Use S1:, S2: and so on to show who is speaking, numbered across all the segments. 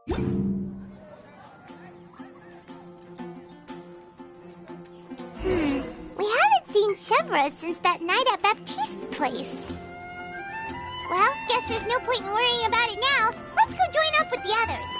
S1: We haven't seen Chevra since that night at Baptiste's place. Well, guess there's no point in worrying about it now. Let's go join up with the others.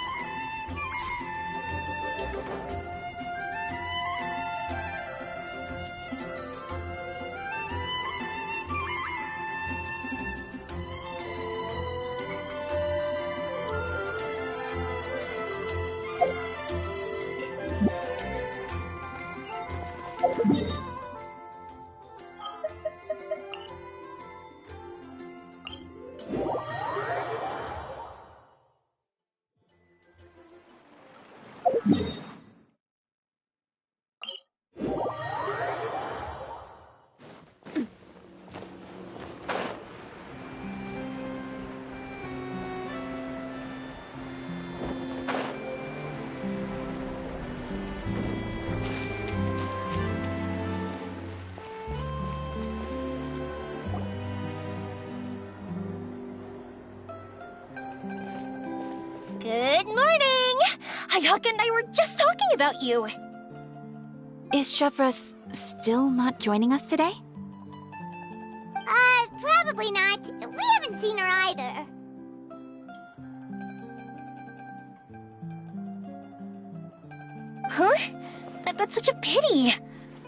S2: Good morning! Hayaka and I were just talking about you.
S3: Is Chevra still not joining us today?
S1: Probably not. We haven't seen her either.
S2: Huh? That's such a pity.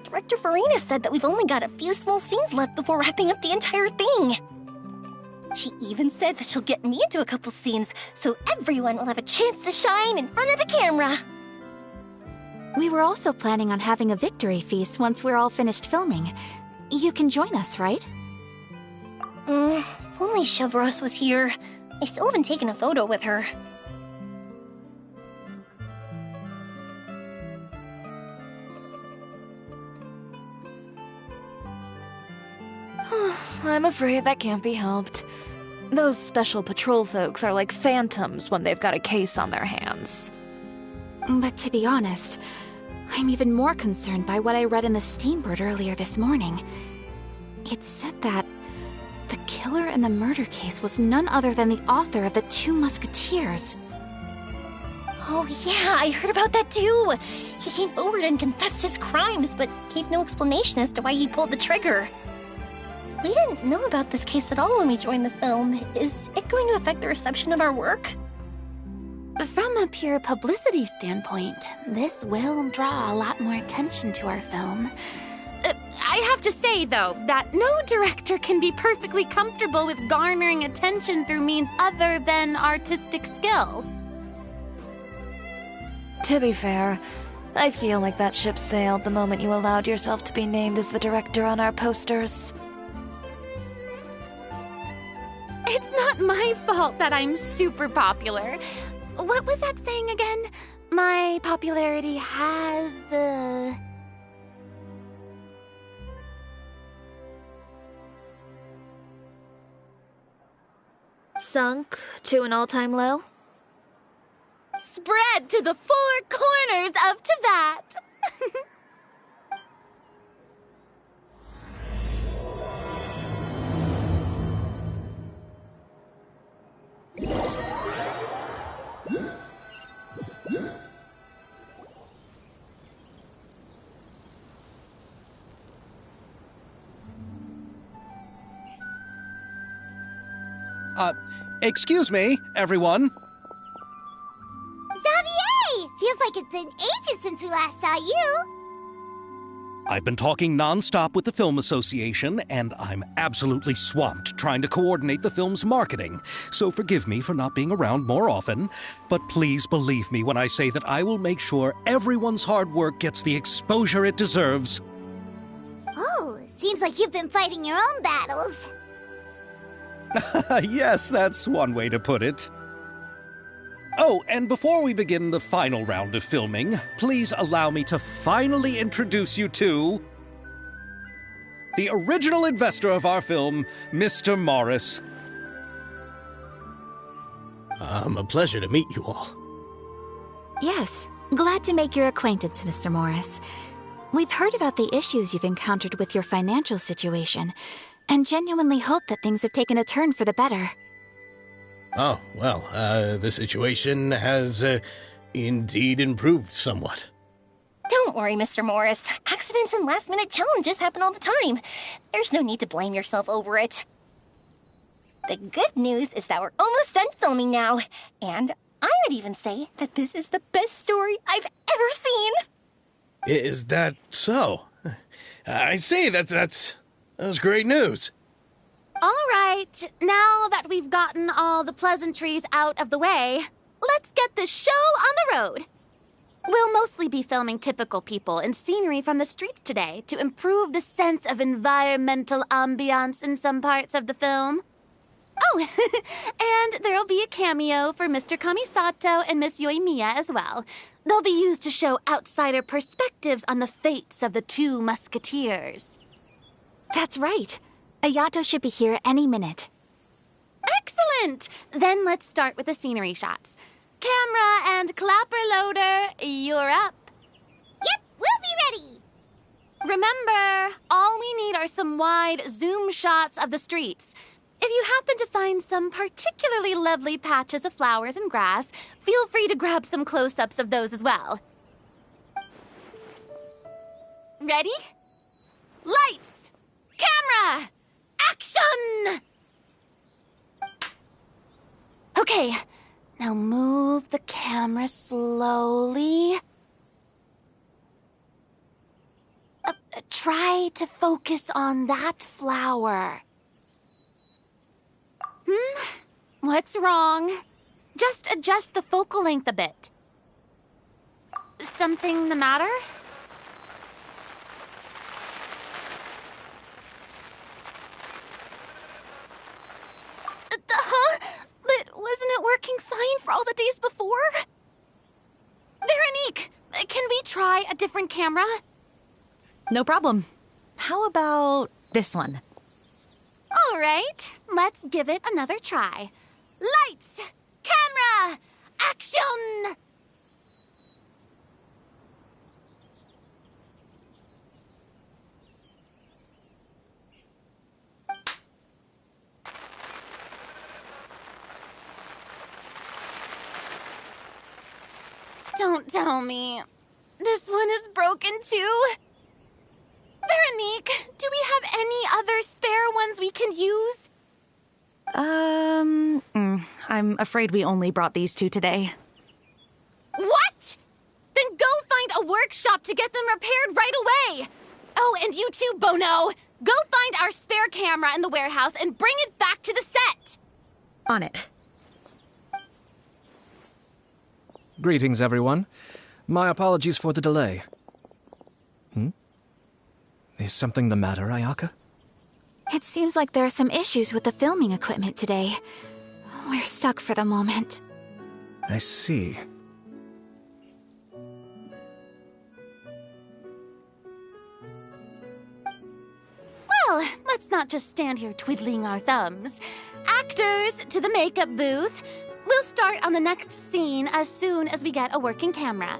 S2: Director Farina said that we've only got a few small scenes left before wrapping up the entire thing. She even said that she'll get me into a couple scenes, so everyone will have a chance to shine in front of the camera.
S3: We were also planning on having a victory feast once we're all finished filming. You can join us, right?
S2: If only Chevros was here. I still haven't taken a photo with her.
S4: I'm afraid that can't be helped. Those special patrol folks are like phantoms when they've got a case on their hands.
S3: But to be honest, I'm even more concerned by what I read in the Steambird earlier this morning. It said that the killer in the murder case was none other than the author of the Two Musketeers.
S2: Oh yeah, I heard about that too. He came forward and confessed his crimes, but gave no explanation as to why he pulled the trigger. We didn't know about this case at all when we joined the film. Is it going to affect the reception of our work?
S5: From a pure publicity standpoint, this will draw a lot more attention to our film. I have to say, though, that no director can be perfectly comfortable with garnering attention through means other than artistic skill.
S4: To be fair, I feel like that ship sailed the moment you allowed yourself to be named as the director on our posters.
S5: It's not my fault that I'm super popular. What was that saying again? My popularity has,
S4: Sunk to an all-time low?
S5: spread to the four corners of Tibet.
S6: Excuse me, everyone.
S1: Xavier! Feels like it's been ages since we last saw you.
S6: I've been talking non-stop with the Film Association, and I'm absolutely swamped trying to coordinate the film's marketing. So forgive me for not being around more often, but please believe me when I say that I will make sure everyone's hard work gets the exposure it deserves.
S1: Oh, seems like you've been fighting your own battles.
S6: Yes, that's one way to put it. Oh, and before we begin the final round of filming, please allow me to finally introduce you to the original investor of our film, Mr. Morris.
S7: A pleasure to meet you all.
S3: Yes, glad to make your acquaintance, Mr. Morris. We've heard about the issues you've encountered with your financial situation, and genuinely hope that things have taken a turn for the better.
S7: Oh, well, the situation has indeed improved somewhat.
S2: Don't worry, Mr. Morris. Accidents and last-minute challenges happen all the time. There's no need to blame yourself over it. The good news is that we're almost done filming now, and I would even say that this is the best story I've ever seen.
S7: Is that so? I see, that's great news.
S5: All right, now that we've gotten all the pleasantries out of the way, let's get this show on the road. We'll mostly be filming typical people and scenery from the streets today to improve the sense of environmental ambiance in some parts of the film. Oh, and there'll be a cameo for Mr. Kamisato and Miss Yoimiya as well. They'll be used to show outsider perspectives on the fates of the two musketeers.
S3: That's right. Ayato should be here any minute.
S5: Excellent! Then let's start with the scenery shots. Camera and clapper loader, you're up.
S1: Yep, we'll be ready.
S5: Remember, all we need are some wide zoom shots of the streets. If you happen to find some particularly lovely patches of flowers and grass, feel free to grab some close-ups of those as well. Ready? Lights! Camera! Action! Okay, now move the camera slowly. Try to focus on that flower. What's wrong? Just adjust the focal length a bit. Something the matter? But wasn't it working fine for all the days before? Veronique, can we try a different camera?
S4: No problem. How about this one?
S5: All right, let's give it another try. Lights! Camera! Action! Don't tell me. This one is broken too. Veronique, do we have any other spare ones we can use?
S4: I'm afraid we only brought these two today.
S5: What? Then go find a workshop to get them repaired right away. Oh, and you too, Bono. Go find our spare camera in the warehouse and bring it back to the set.
S4: On it.
S8: Greetings, everyone. My apologies for the delay. Is something the matter, Ayaka?
S3: It seems like there are some issues with the filming equipment today. We're stuck for the moment.
S8: I see.
S5: Well, let's not just stand here twiddling our thumbs. Actors, to the makeup booth. We'll start on the next scene as soon as we get a working camera.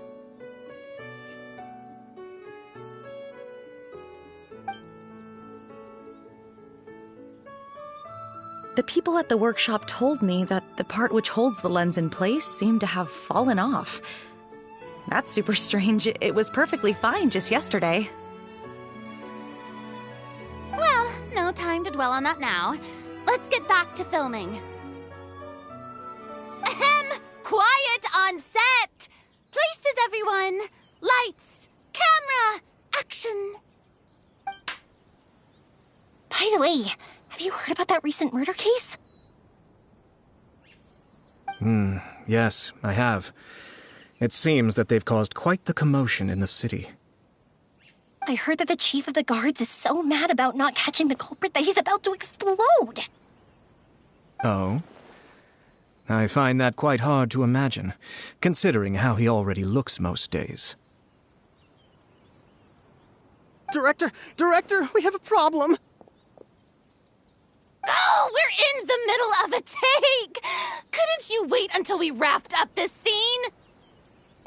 S4: The people at the workshop told me that the part which holds the lens in place seemed to have fallen off. That's super strange. It was perfectly fine just yesterday.
S5: Well, no time to dwell on that now. Let's get back to filming. Ahem! Quiet on set! Places, everyone! Lights! Camera! Action!
S2: By the way, have you heard about that recent murder case?
S8: Yes, I have. It seems that they've caused quite the commotion in the city.
S2: I heard that the chief of the guards is so mad about not catching the culprit that he's about to explode.
S8: Oh? I find that quite hard to imagine, considering how he already looks most days.
S9: Director, we have a problem.
S5: Oh, we're in the middle of a take! Couldn't you wait until we wrapped up this scene?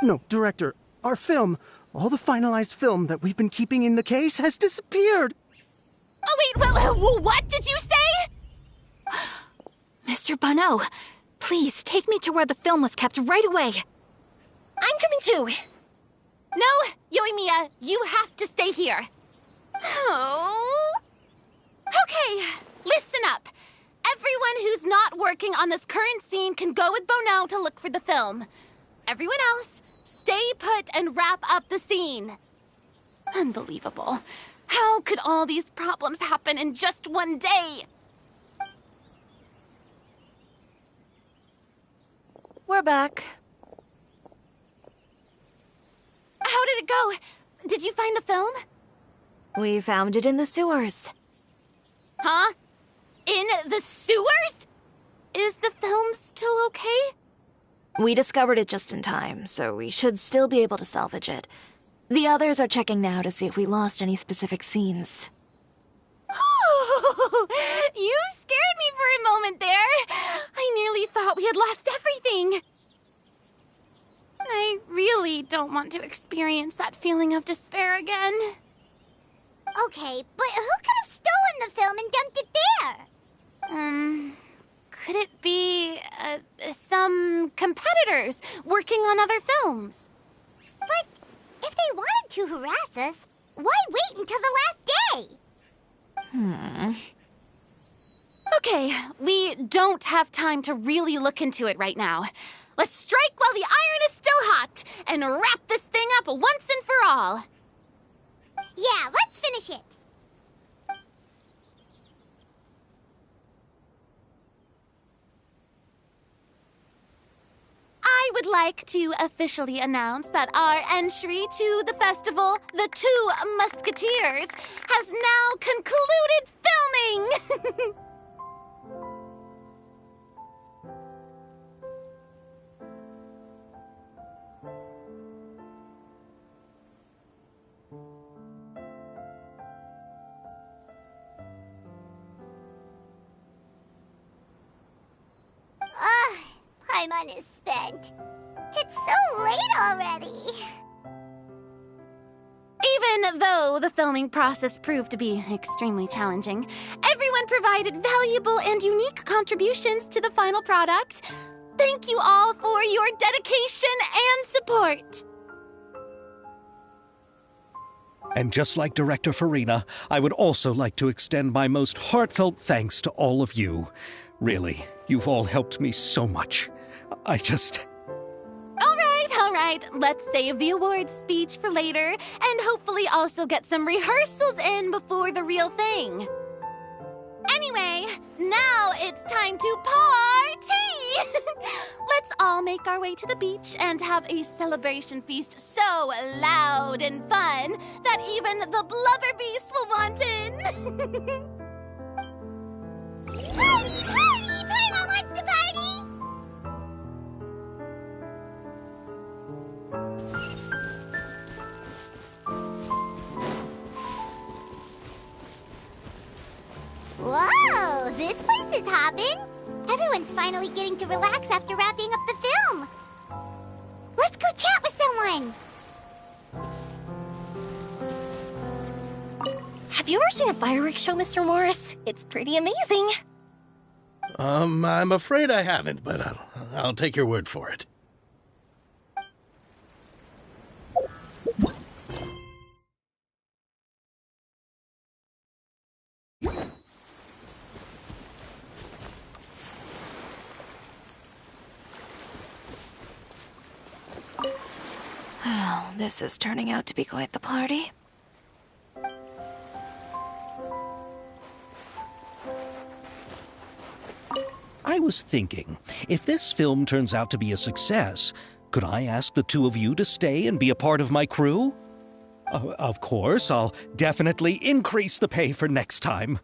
S9: No, Director, our film, all the finalized film that we've been keeping in the case has disappeared.
S5: Oh, wait, what did you say?
S3: Mr. Bono, Please, take me to where the film was kept right away.
S2: I'm coming too.
S5: No, Yoimiya, you have to stay here. Oh. Okay, listen up. Everyone who's not working on this current scene can go with Bono to look for the film. Everyone else, stay put and wrap up the scene. Unbelievable. How could all these problems happen in just one day?
S3: We're back.
S5: How did it go? Did you find the film?
S3: We found it in the sewers.
S5: Huh? In the sewers? Is the film still okay?
S3: We discovered it just in time, so we should still be able to salvage it. The others are checking now to see if we lost any specific scenes.
S5: Oh, you scared me for a moment there. I nearly thought we had lost everything. I really don't want to experience that feeling of despair again.
S1: Okay, but who could have stolen the film and dumped it there?
S5: Could it be, some competitors working on other films?
S1: But if they wanted to harass us, why wait until the last day?
S5: Okay, we don't have time to really look into it right now. Let's strike while the iron is still hot and wrap this thing up once and for all.
S1: Yeah, let's finish it.
S5: I would like to officially announce that our entry to the festival, The Two Musketeers, has now concluded filming!
S1: Paimon is spent. It's so late already.
S5: Even though the filming process proved to be extremely challenging, everyone provided valuable and unique contributions to the final product. Thank you all for your dedication and support.
S6: And just like Director Farina, I would also like to extend my most heartfelt thanks to all of you. Really, you've all helped me so much.
S5: All right. Let's save the awards speech for later and hopefully also get some rehearsals in before the real thing. Anyway, now it's time to party! Let's all make our way to the beach and have a celebration feast so loud and fun that even the blubber beast will want in.
S1: Party! Party! Paimon wants to party! Whoa! This place is hopping! Everyone's finally getting to relax after wrapping up the film! Let's go chat with someone!
S2: Have you ever seen a fireworks show, Mr. Morris? It's pretty amazing.
S7: I'm afraid I haven't, but I'll take your word for it.
S3: Oh, this is turning out to be quite the party.
S6: I was thinking, if this film turns out to be a success, could I ask the two of you to stay and be a part of my crew? Of course, I'll definitely increase the pay for next time.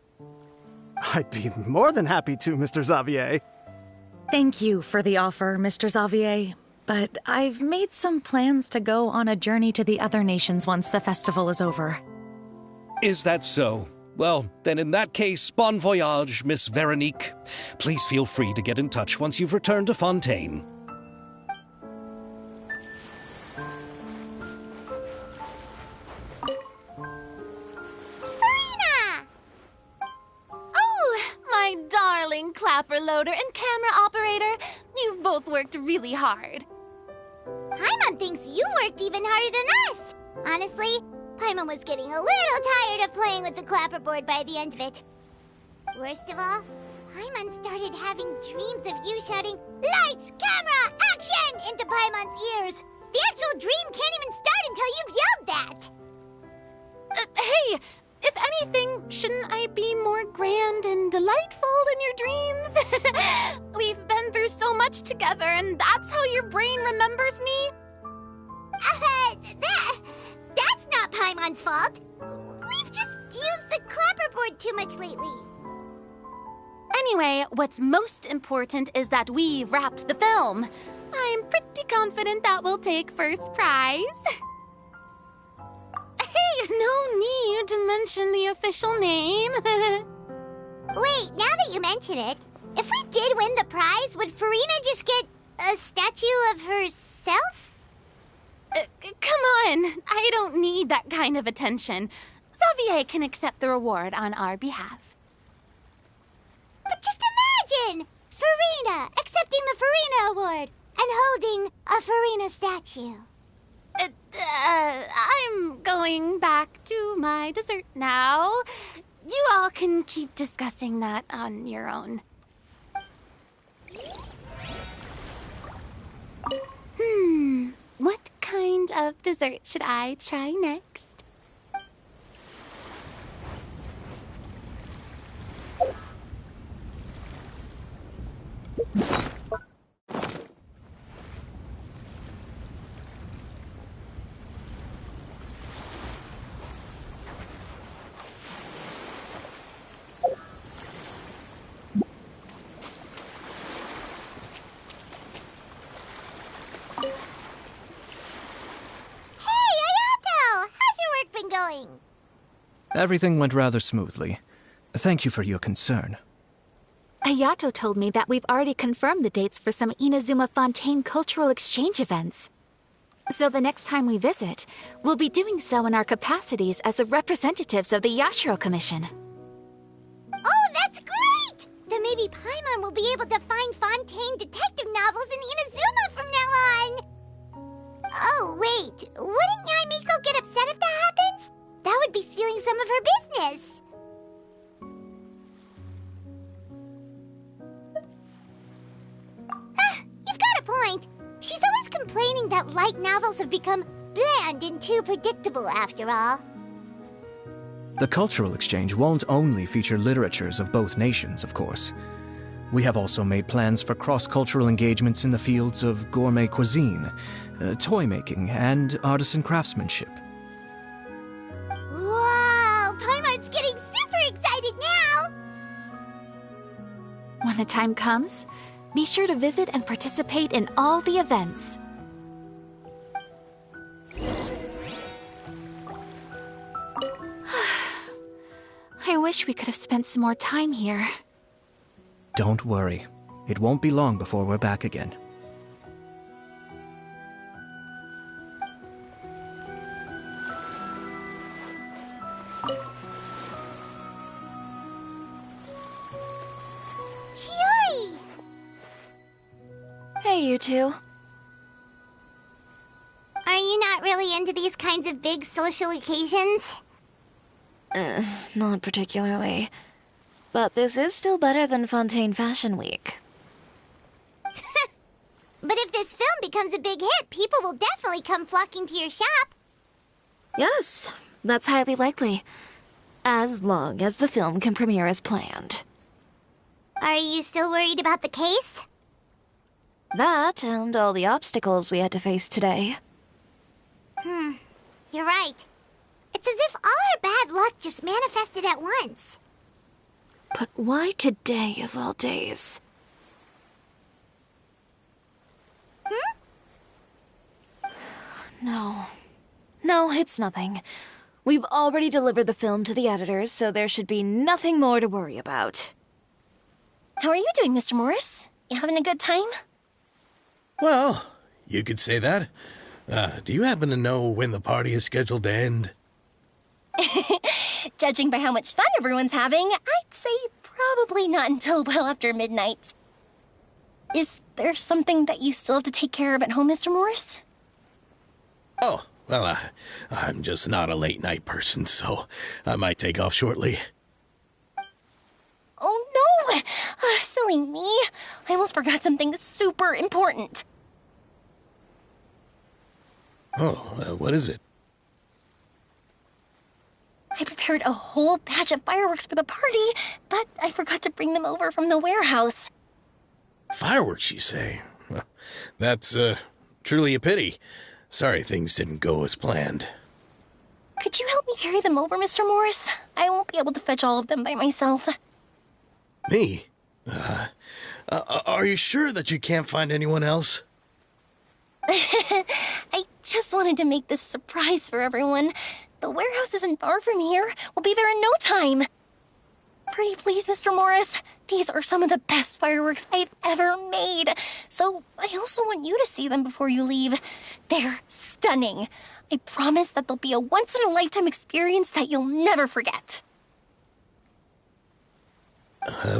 S9: I'd be more than happy to, Mr. Xavier.
S4: Thank you for the offer, Mr. Xavier. But I've made some plans to go on a journey to the other nations once the festival is over.
S6: Is that so? Well, then in that case, bon voyage, Miss Veronique. Please feel free to get in touch once you've returned to Fontaine.
S1: Farina!
S5: Oh, my darling clapper loader and camera operator. both worked really hard.
S1: Paimon thinks you worked even harder than us. Honestly, Paimon was getting a little tired of playing with the clapperboard by the end of it. Worst of all, Paimon started having dreams of you shouting, "Lights, camera, action!" into Paimon's ears. The actual dream can't even start until you've yelled that.
S5: Hey, if anything, shouldn't I be more grand and delightful in your dreams? We've been through so much together, and that's how your brain remembers me?
S1: That's not Paimon's fault. We've just used the clapperboard too much lately.
S5: Anyway, what's most important is that we've wrapped the film. I'm pretty confident that we'll take first prize. Hey, no need to mention the official name.
S1: Wait, now that you mention it, if we did win the prize, would Farina just get a statue of herself?
S5: Come on, I don't need that kind of attention. Xavier can accept the reward on our behalf.
S1: But just imagine! Farina accepting the Farina Award and holding a Farina statue.
S5: I'm going back to my dessert now. You all can keep discussing that on your own. What kind of dessert should I try next?
S8: Everything went rather smoothly. Thank you for your concern.
S3: Ayato told me that we've already confirmed the dates for some Inazuma Fontaine cultural exchange events. So the next time we visit, we'll be doing so in our capacities as the representatives of the Yashiro Commission.
S1: Oh, that's great! Then maybe Paimon will be able to find Fontaine detective novels in Inazuma from now on! Oh, wait. Wouldn't Yae Miko get upset if that happens? That would be stealing some of her business. You've got a point. She's always complaining that light novels have become bland and too predictable after all.
S8: The cultural exchange won't only feature literatures of both nations, of course. We have also made plans for cross-cultural engagements in the fields of gourmet cuisine, toy making, and artisan craftsmanship.
S1: Wow! Paimon's getting super excited now!
S3: When the time comes, be sure to visit and participate in all the events. I wish we could have spent some more time here.
S8: Don't worry. It won't be long before we're back again.
S1: Chiori!
S2: Hey, you two.
S1: Are you not really into these kinds of big social occasions?
S2: Not particularly. But this is still better than Fontaine Fashion Week.
S1: But if this film becomes a big hit, people will definitely come flocking to your shop.
S2: Yes, that's highly likely. As long as the film can premiere as planned.
S1: Are you still worried about the case?
S2: That and all the obstacles we had to face today.
S1: You're right. It's as if all our bad luck just manifested at once.
S2: But why today of all days? No. No, it's nothing. We've already delivered the film to the editors, so there should be nothing more to worry about. How are you doing, Mr. Morris? You having a good time?
S7: Well, you could say that. Do you happen to know when the party is scheduled to end?
S2: Judging by how much fun everyone's having, I'd say probably not until well after midnight. Is there something that you still have to take care of at home, Mr. Morris?
S7: Oh, well, I'm just not a late-night person, so I might take off shortly.
S2: Oh, no! Silly me. I almost forgot something super important.
S7: Oh, what is it?
S2: I prepared a whole batch of fireworks for the party, but I forgot to bring them over from the warehouse.
S7: Fireworks, you say? Well, that's, truly a pity. Sorry things didn't go as planned.
S2: Could you help me carry them over, Mr. Morris? I won't be able to fetch all of them by myself.
S7: Me? Are you sure that you can't find anyone else?
S2: I just wanted to make this surprise for everyone. The warehouse isn't far from here. We'll be there in no time. Pretty please, Mr. Morris. These are some of the best fireworks I've ever made. So I also want you to see them before you leave. They're stunning. I promise that they'll be a once-in-a-lifetime experience that you'll never forget.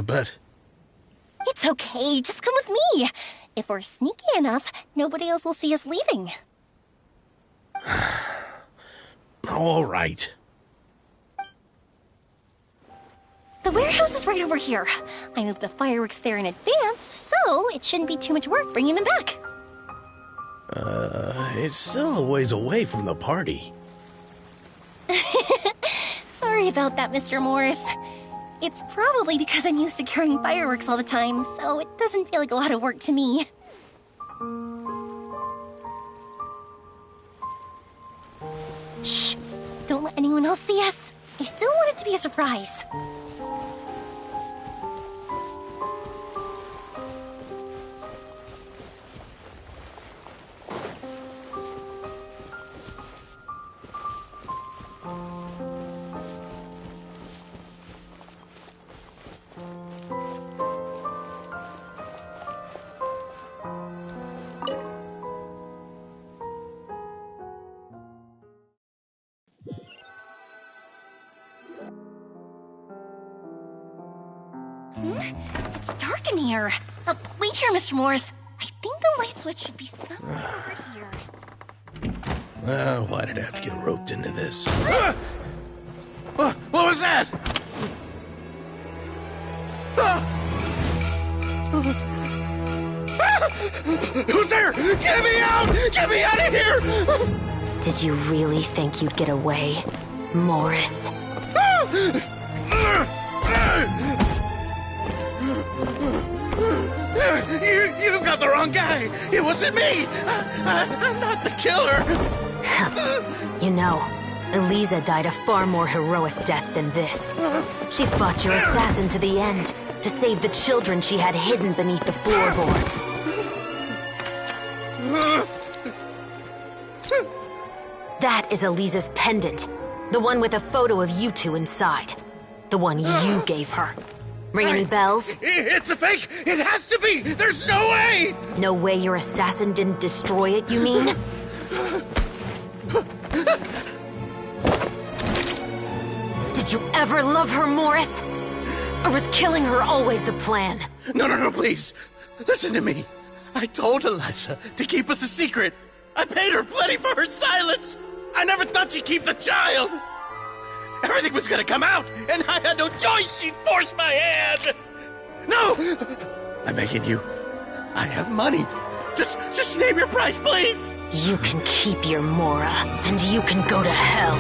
S7: But...
S2: It's okay. Just come with me. If we're sneaky enough, nobody else will see us leaving.
S7: All right.
S2: The warehouse is right over here. I moved the fireworks there in advance, so it shouldn't be too much work bringing them back.
S7: It's still a ways away from the party.
S2: Sorry about that, Mr. Morris. It's probably because I'm used to carrying fireworks all the time, so it doesn't feel like a lot of work to me. Shh! Don't let anyone else see us. I still want it to be a surprise. It's dark in here. Wait here, Mr. Morris. I think the light switch should be somewhere over here.
S7: Why did I have to get roped into this? What was that? Who's there? Get me out! Get me out of here!
S10: Did you really think you'd get away, Morris?
S7: You've got the wrong guy. It wasn't me. I'm not the killer.
S10: You know, Eliza died a far more heroic death than this. She fought your assassin to the end, to save the children she had hidden beneath the floorboards. That is Eliza's pendant. The one with a photo of you two inside. The one you gave her. Ring any bells?
S7: It's a fake! It has to be! There's no way!
S10: No way your assassin didn't destroy it, you mean? Did you ever love her, Morris? Or was killing her always the plan?
S7: No, please. Listen to me. I told Eliza to keep us a secret. I paid her plenty for her silence. I never thought she'd keep the child. Everything was gonna come out, and I had no choice. She'd force my hand. No! I'm begging you. I have money. Just name your price, please.
S10: You can keep your Mora, and you can go to hell.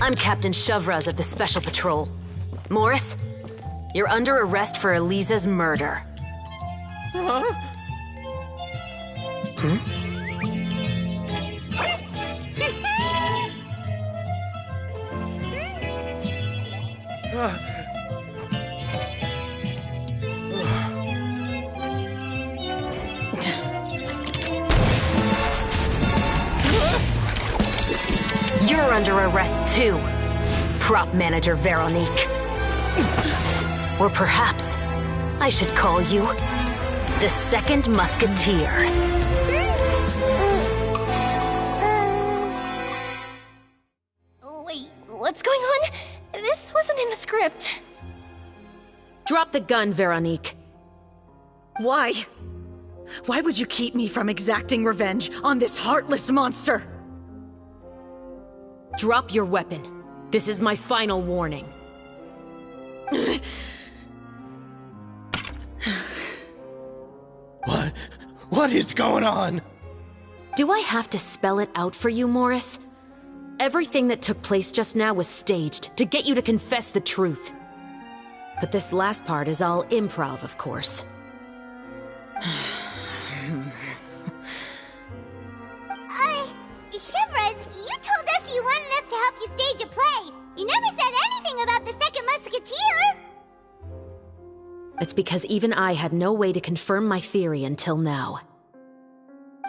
S10: I'm Captain Shovraz of the Special Patrol. Morris, you're under arrest for Eliza's murder. You're under arrest too, prop manager Veronique. Or perhaps I should call you the Second Musketeer.
S2: Wait, what's going on? This
S10: Drop the gun, Veronique.
S4: Why? Why would you keep me from exacting revenge on this heartless monster?
S10: Drop your weapon. This is my final warning.
S7: What is going on?
S10: Do I have to spell it out for you, Morris? Everything that took place just now was staged to get you to confess the truth. But this last part is all improv, of course.
S1: Shivers, you told us you wanted us to help you stage a play. You never said anything about the second Musketeer.
S10: It's because even I had no way to confirm my theory until now.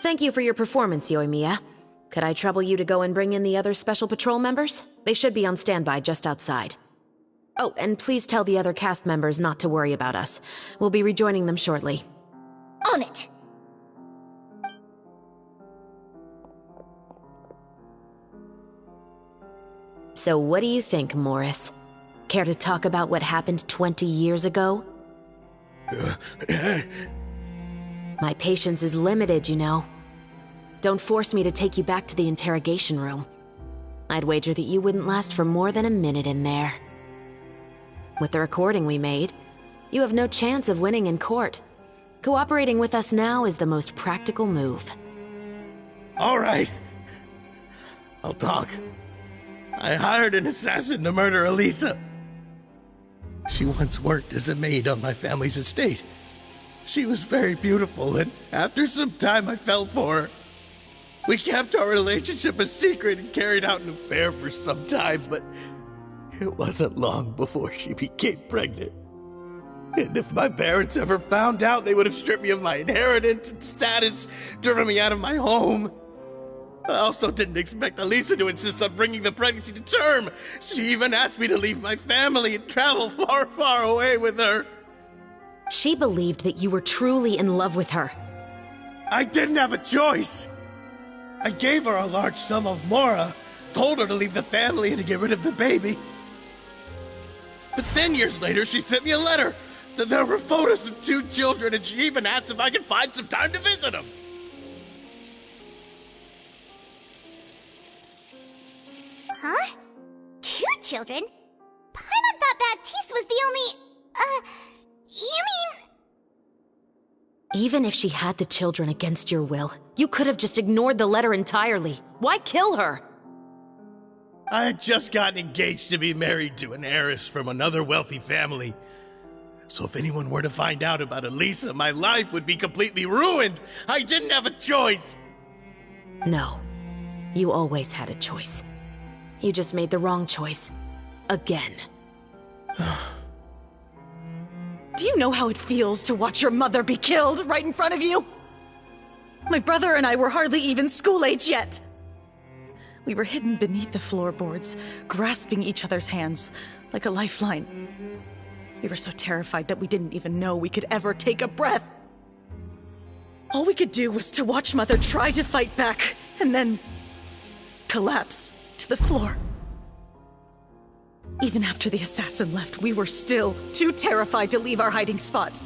S10: Thank you for your performance, Yoimiya. Could I trouble you to go and bring in the other Special Patrol members? They should be on standby just outside. Oh, and please tell the other cast members not to worry about us. We'll be rejoining them shortly.
S1: On it.
S10: So what do you think, Morris? Care to talk about what happened 20 years ago? My patience is limited, you know. Don't force me to take you back to the interrogation room. I'd wager that you wouldn't last for more than a minute in there. With the recording we made, you have no chance of winning in court. Cooperating with us now is the most practical move.
S7: All right. I'll talk. I hired an assassin to murder Elisa. She once worked as a maid on my family's estate. She was very beautiful, and after some time I fell for her. We kept our relationship a secret and carried out an affair for some time, but it wasn't long before she became pregnant. And if my parents ever found out, they would have stripped me of my inheritance and status, driven me out of my home. I also didn't expect Elisa to insist on bringing the pregnancy to term. She even asked me to leave my family and travel far, far away with her.
S10: She believed that you were truly in love with her.
S7: I didn't have a choice. I gave her a large sum of mora, told her to leave the family and to get rid of the baby. But then years later, she sent me a letter. There were photos of 2 children, and she even asked if I could find some time to visit them.
S1: Huh? 2 children? Paimon thought Baptiste was the only... you mean...
S10: Even if she had the children against your will, you could have just ignored the letter entirely. Why kill her?
S7: I had just gotten engaged to be married to an heiress from another wealthy family. So if anyone were to find out about Elisa, my life would be completely ruined. I didn't have a choice.
S10: No. You always had a choice. You just made the wrong choice. Again.
S4: Do you know how it feels to watch your mother be killed right in front of you? My brother and I were hardly even school age yet. We were hidden beneath the floorboards, grasping each other's hands like a lifeline. We were so terrified that we didn't even know we could ever take a breath. All we could do was to watch Mother try to fight back, and then collapse to the floor. Even after the assassin left, we were still too terrified to leave our hiding spot.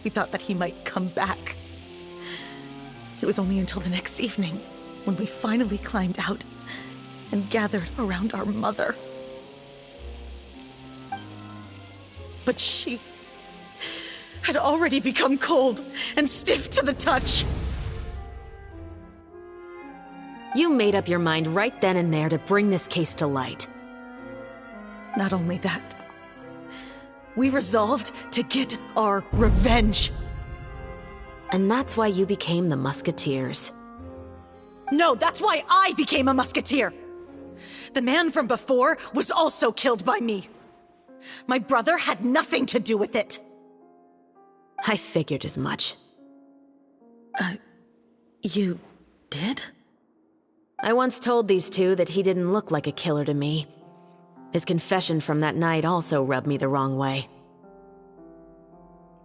S4: We thought that he might come back. It was only until the next evening when we finally climbed out and gathered around our mother. But she had already become cold and stiff to the touch.
S10: You made up your mind right then and there to bring this case to light.
S4: Not only that, we resolved to get our revenge.
S10: And that's why you became the Musketeers.
S4: No, that's why I became a Musketeer. The man from before was also killed by me. My brother had nothing to do with it.
S10: I figured as much.
S4: You did?
S10: I once told these two that he didn't look like a killer to me. His confession from that night also rubbed me the wrong way.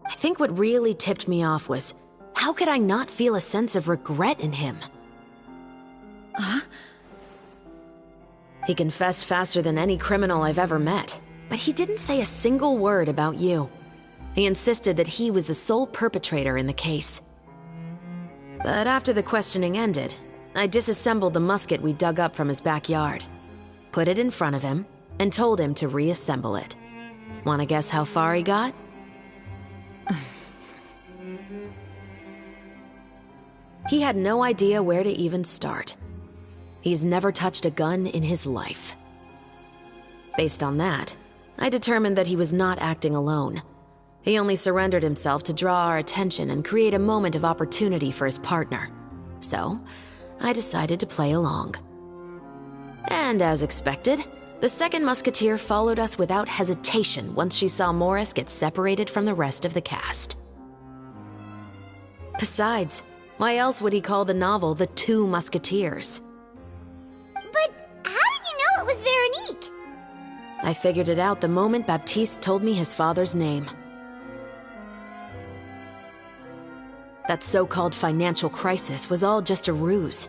S10: I think what really tipped me off was, how could I not feel a sense of regret in him?
S4: Huh?
S10: He confessed faster than any criminal I've ever met. But he didn't say a single word about you. He insisted that he was the sole perpetrator in the case. But after the questioning ended, I disassembled the musket we dug up from his backyard, put it in front of him, and told him to reassemble it. Wanna guess how far he got? He had no idea where to even start. He's never touched a gun in his life. Based on that, I determined that he was not acting alone. He only surrendered himself to draw our attention and create a moment of opportunity for his partner. So, I decided to play along. And as expected, the second musketeer followed us without hesitation once she saw Morris get separated from the rest of the cast. Besides, why else would he call the novel The Two Musketeers?
S1: But how did you know it was Veronique?
S10: I figured it out the moment Baptiste told me his father's name. That so-called financial crisis was all just a ruse.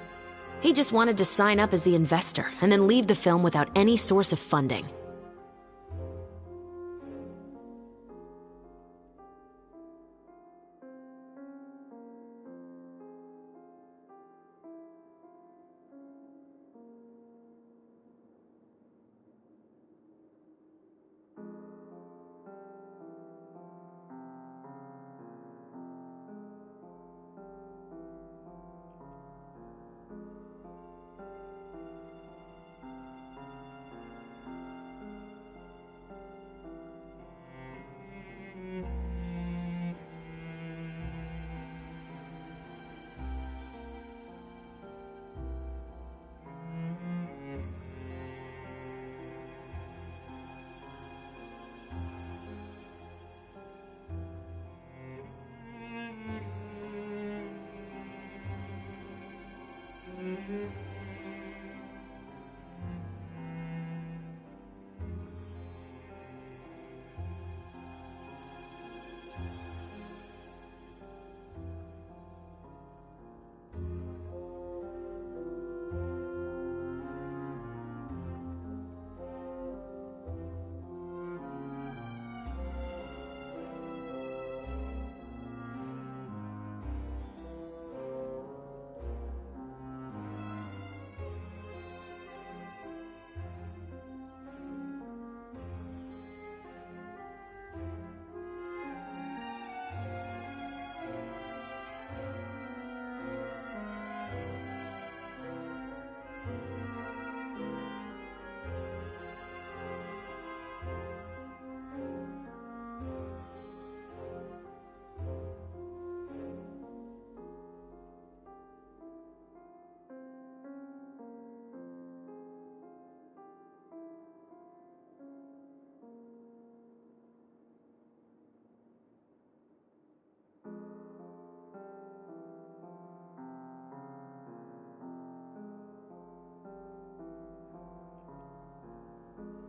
S10: He just wanted to sign up as the investor and then leave the film without any source of funding.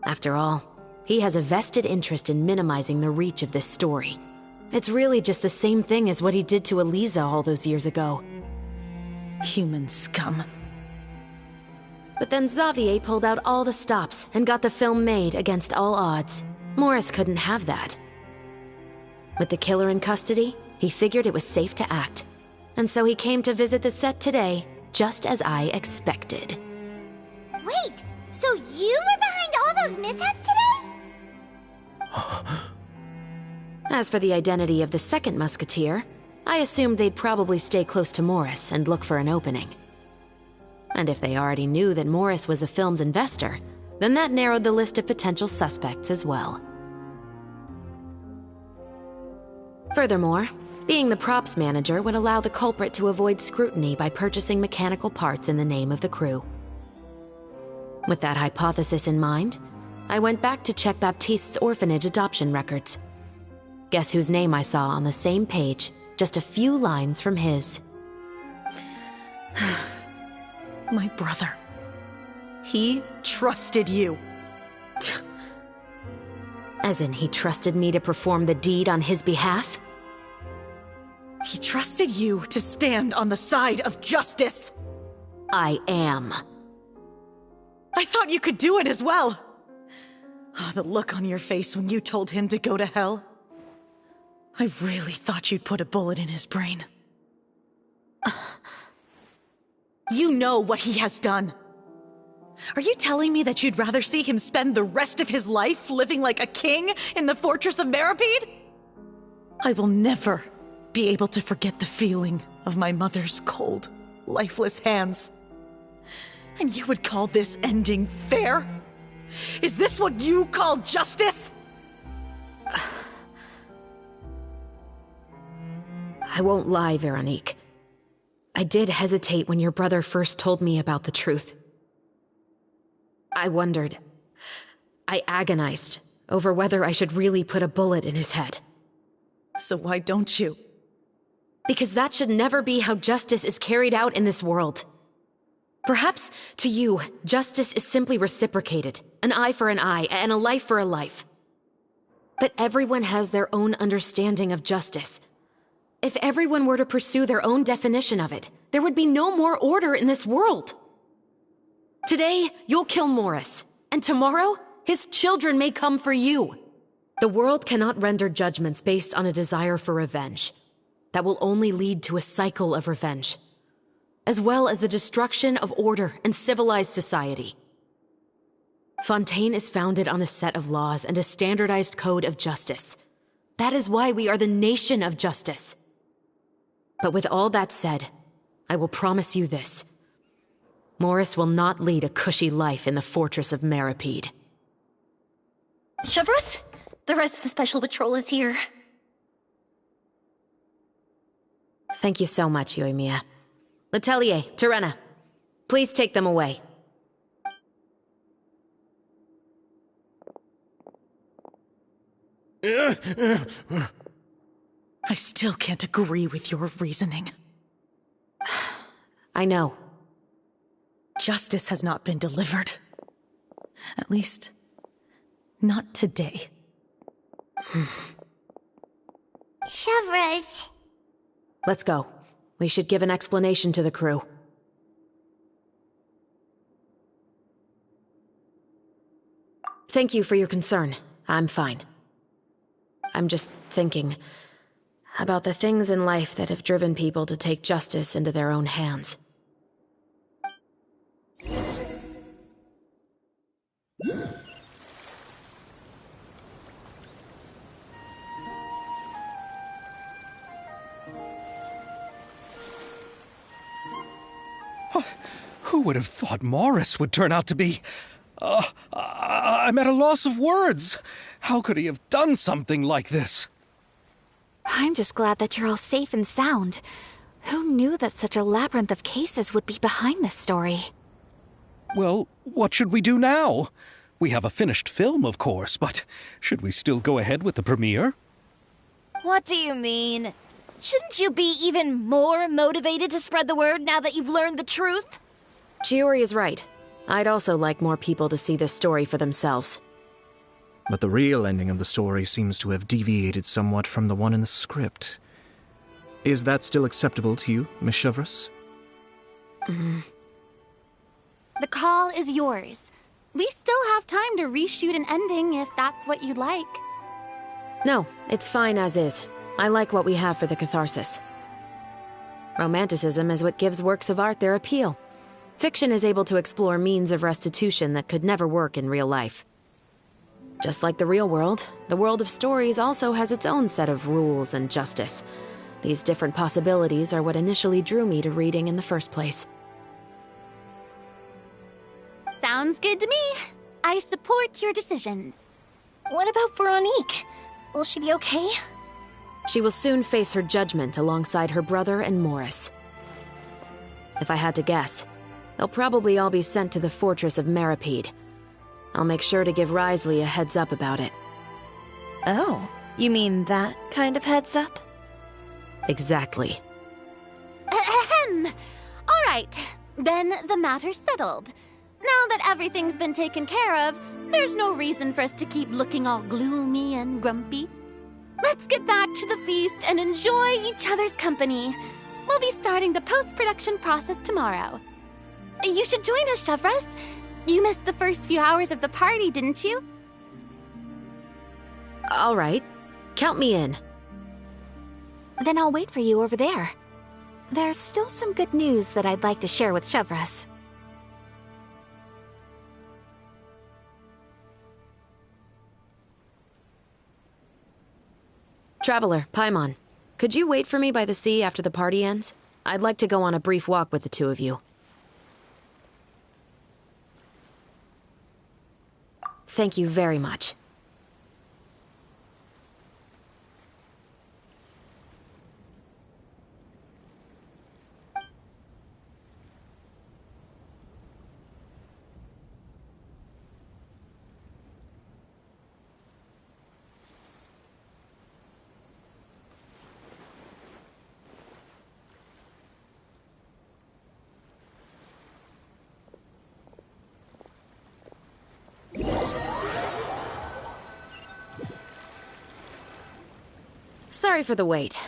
S10: After all, he has a vested interest in minimizing the reach of this story. It's really just the same thing as what he did to Eliza all those years ago.
S4: Human scum.
S10: But then Xavier pulled out all the stops and got the film made against all odds. Morris couldn't have that. With the killer in custody, he figured it was safe to act. And so he came to visit the set today, just as I expected.
S1: Wait, so you were behind all those mishaps today?
S10: As for the identity of the second musketeer, I assumed they'd probably stay close to Morris and look for an opening. And if they already knew that Morris was the film's investor, then that narrowed the list of potential suspects as well. Furthermore, being the props manager would allow the culprit to avoid scrutiny by purchasing mechanical parts in the name of the crew. With that hypothesis in mind, I went back to check Baptiste's orphanage adoption records. Guess whose name I saw on the same page, just a few lines from his.
S4: My brother. He trusted you.
S10: As in, he trusted me to perform the deed on his behalf?
S4: He trusted you to stand on the side of justice.
S10: I am.
S4: I thought you could do it as well. Oh, the look on your face when you told him to go to hell. I really thought you'd put a bullet in his brain. You know what he has done. Are you telling me that you'd rather see him spend the rest of his life living like a king in the fortress of Meripede? I will never be able to forget the feeling of my mother's cold, lifeless hands. And you would call this ending fair? Is this what you call justice?
S10: I won't lie, Veronique. I did hesitate when your brother first told me about the truth. I wondered. I agonized over whether I should really put a bullet in his head.
S4: So why don't you?
S10: Because that should never be how justice is carried out in this world. Perhaps, to you, justice is simply reciprocated. An eye for an eye, and a life for a life. But everyone has their own understanding of justice. If everyone were to pursue their own definition of it, there would be no more order in this world. Today, you'll kill Morris, and tomorrow, his children may come for you. The world cannot render judgments based on a desire for revenge. That will only lead to a cycle of revenge, as well as the destruction of order and civilized society. Fontaine is founded on a set of laws and a standardized code of justice. That is why we are the nation of justice. But with all that said, I will promise you this. Morris will not lead a cushy life in the fortress of Meripede.
S2: Chevreuse, the rest of the Special Patrol is here.
S10: Thank you so much, Yoimiya. Letelier, Terena, please take them away.
S4: I still can't agree with your reasoning.
S10: I know.
S4: Justice has not been delivered. At least, not today.
S1: Chevreuse.
S10: Let's go. We should give an explanation to the crew. Thank you for your concern. I'm fine. I'm just thinking about the things in life that have driven people to take justice into their own hands.
S6: Who would have thought Morris would turn out to be... I'm at a loss of words. How could he have done something like this?
S3: I'm just glad that you're all safe and sound. Who knew that such a labyrinth of cases would be behind this story?
S6: Well, what should we do now? We have a finished film, of course, but should we still go ahead with the premiere?
S11: What do you mean? Shouldn't you be even more motivated to spread the word now that you've learned the truth?
S10: Chiori is right. I'd also like more people to see this story for themselves.
S8: But the real ending of the story seems to have deviated somewhat from the one in the script. Is that still acceptable to you, Miss Chevreuse?
S5: The call is yours. We still have time to reshoot an ending if that's what you'd like.
S10: No, it's fine as is. I like what we have for the catharsis. Romanticism is what gives works of art their appeal. Fiction is able to explore means of restitution that could never work in real life. Just like the real world, the world of stories also has its own set of rules and justice. These different possibilities are what initially drew me to reading in the first place.
S5: Sounds good to me. I support your decision.
S2: What about Veronique? Will she be okay?
S10: She will soon face her judgment alongside her brother and Morris. If I had to guess, they'll probably all be sent to the fortress of Meripede. I'll make sure to give Risley a heads up about it.
S11: Oh, you mean that kind of heads up?
S10: Exactly.
S5: Ahem. All right, then the matter's settled. Now that everything's been taken care of, there's no reason for us to keep looking all gloomy and grumpy. Let's get back to the feast and enjoy each other's company. We'll be starting the post-production process tomorrow. You should join us, Chevreuse. You missed the first few hours of the party, didn't you?
S10: All right. Count me in.
S3: Then I'll wait for you over there. There's still some good news that I'd like to share with Chevras.
S10: Traveler, Paimon, could you wait for me by the sea after the party ends? I'd like to go on a brief walk with the two of you. Thank you very much. Sorry for the wait.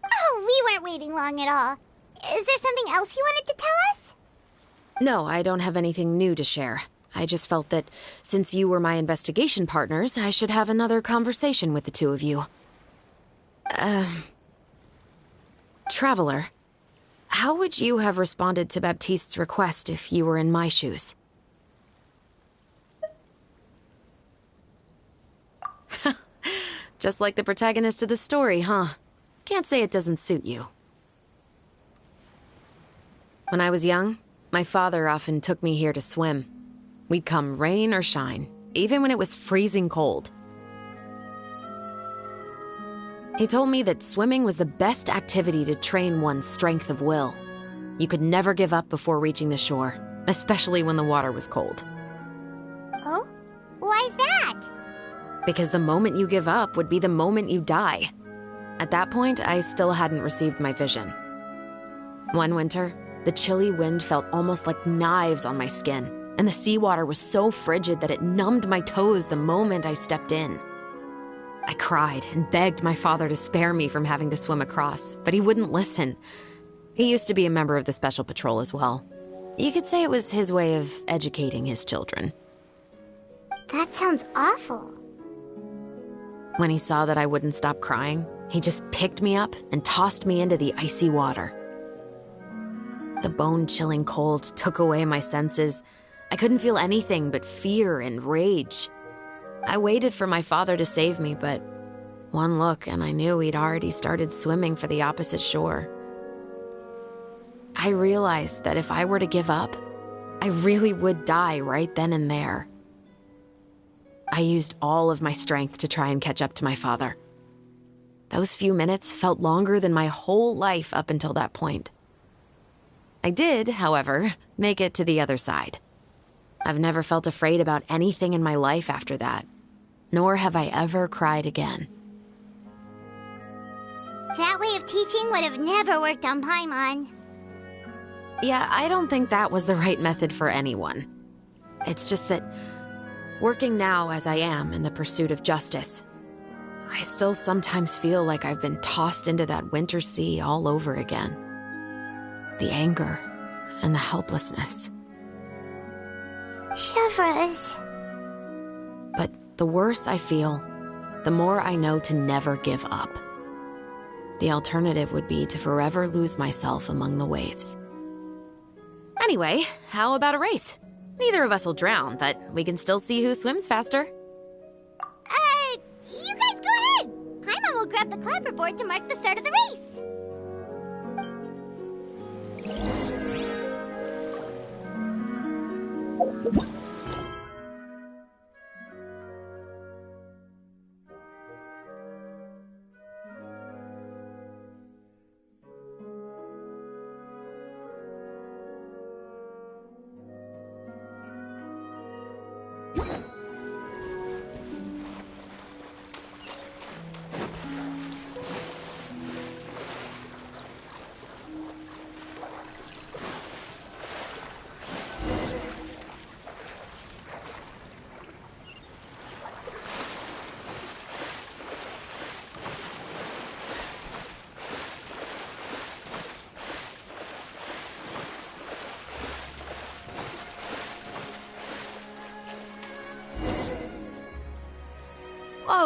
S1: Oh, we weren't waiting long at all. Is there something else you wanted to tell us?
S10: No, I don't have anything new to share. I just felt that since you were my investigation partners, I should have another conversation with the two of you. Traveler, how would you have responded to Baptiste's request if you were in my shoes? Just like the protagonist of the story, huh? Can't say it doesn't suit you. When I was young, my father often took me here to swim. We'd come rain or shine, even when it was freezing cold. He told me that swimming was the best activity to train one's strength of will. You could never give up before reaching the shore, especially when the water was cold.
S1: Oh? Why's that?
S10: Because the moment you give up would be the moment you die. At that point, I still hadn't received my vision. One winter, the chilly wind felt almost like knives on my skin, and the seawater was so frigid that it numbed my toes the moment I stepped in. I cried and begged my father to spare me from having to swim across, but he wouldn't listen. He used to be a member of the Special Patrol as well. You could say it was his way of educating his children.
S1: That sounds awful.
S10: When he saw that I wouldn't stop crying, he just picked me up and tossed me into the icy water. The bone-chilling cold took away my senses. I couldn't feel anything but fear and rage. I waited for my father to save me, but one look and I knew he'd already started swimming for the opposite shore. I realized that if I were to give up, I really would die right then and there. I used all of my strength to try and catch up to my father. Those few minutes felt longer than my whole life up until that point. I did, however, make it to the other side. I've never felt afraid about anything in my life after that, nor have I ever cried again.
S1: That way of teaching would have never worked on Paimon.
S10: Yeah, I don't think that was the right method for anyone. It's just that, working now as I am in the pursuit of justice, I still sometimes feel like I've been tossed into that winter sea all over again. The anger and the helplessness.
S1: Chevras.
S10: But the worse I feel, the more I know to never give up. The alternative would be to forever lose myself among the waves. Anyway, how about a race? Neither of us will drown, but we can still see who swims faster.
S1: You guys go ahead! Paimon will grab the clapperboard to mark the start of the race.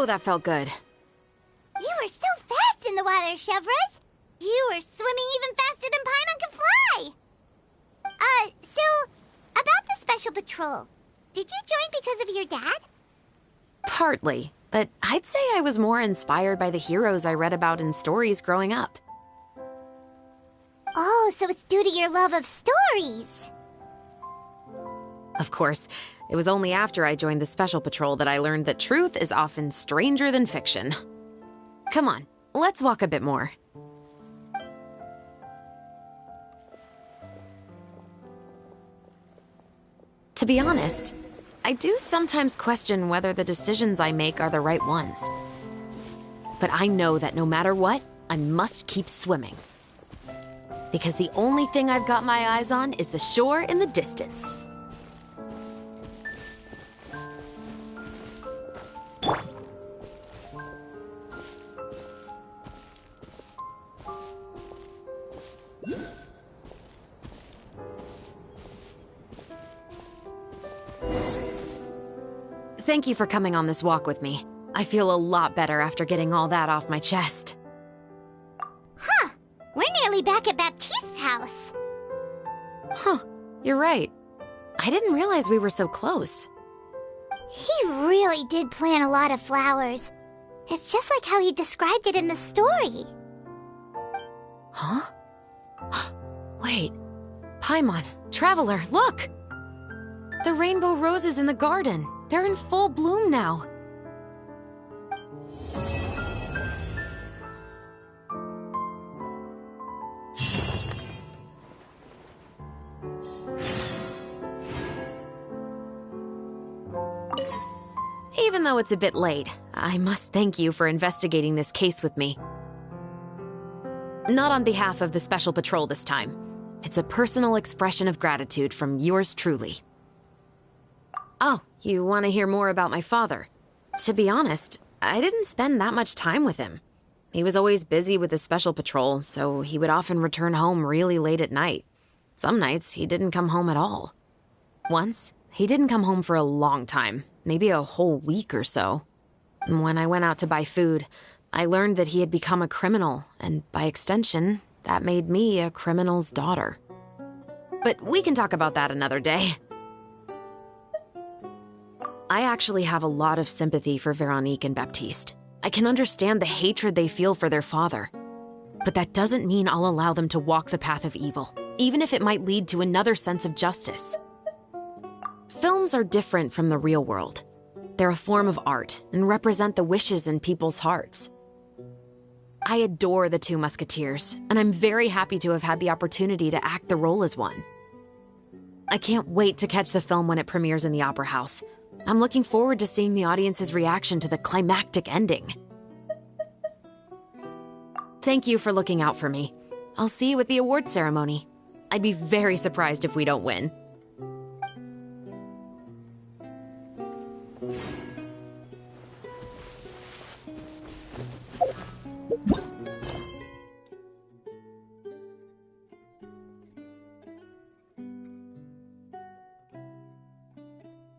S12: Oh, that felt good.
S1: You were so fast in the water, Chevres. You were swimming even faster than Paimon can fly. So, about the Special Patrol, did you join because of your dad?
S12: Partly, but I'd say I was more inspired by the heroes I read about in stories growing up.
S1: Oh, so it's due to your love of stories.
S12: Of course, it was only after I joined the Special Patrol that I learned that truth is often stranger than fiction. Come on, let's walk a bit more. To be honest, I do sometimes question whether the decisions I make are the right ones. But I know that no matter what, I must keep swimming. Because the only thing I've got my eyes on is the shore in the distance. Thank you for coming on this walk with me. I feel a lot better after getting all that off my chest.
S1: Huh. We're nearly back at Baptiste's house.
S12: Huh. You're right. I didn't realize we were so close.
S1: He really did plant a lot of flowers. It's just like how he described it in the story.
S12: Huh? Wait. Paimon, Traveler, look! The rainbow roses in the garden. They're in full bloom now. Even though it's a bit late, I must thank you for investigating this case with me. Not on behalf of the Special Patrol this time. It's a personal expression of gratitude from yours truly. Oh, you want to hear more about my father? To be honest, I didn't spend that much time with him. He was always busy with the Special Patrol, so he would often return home really late at night. Some nights, he didn't come home at all. Once, he didn't come home for a long time, maybe a whole week or so. When I went out to buy food, I learned that he had become a criminal, and by extension, that made me a criminal's daughter. But we can talk about that another day. I actually have a lot of sympathy for Veronique and Baptiste. I can understand the hatred they feel for their father. But that doesn't mean I'll allow them to walk the path of evil, even if it might lead to another sense of justice. Films are different from the real world. They're a form of art and represent the wishes in people's hearts. I adore the two Musketeers, and I'm very happy to have had the opportunity to act the role as one. I can't wait to catch the film when it premieres in the Opera House. I'm looking forward to seeing the audience's reaction to the climactic ending. Thank you for looking out for me. I'll see you at the award ceremony. I'd be very surprised if we don't win.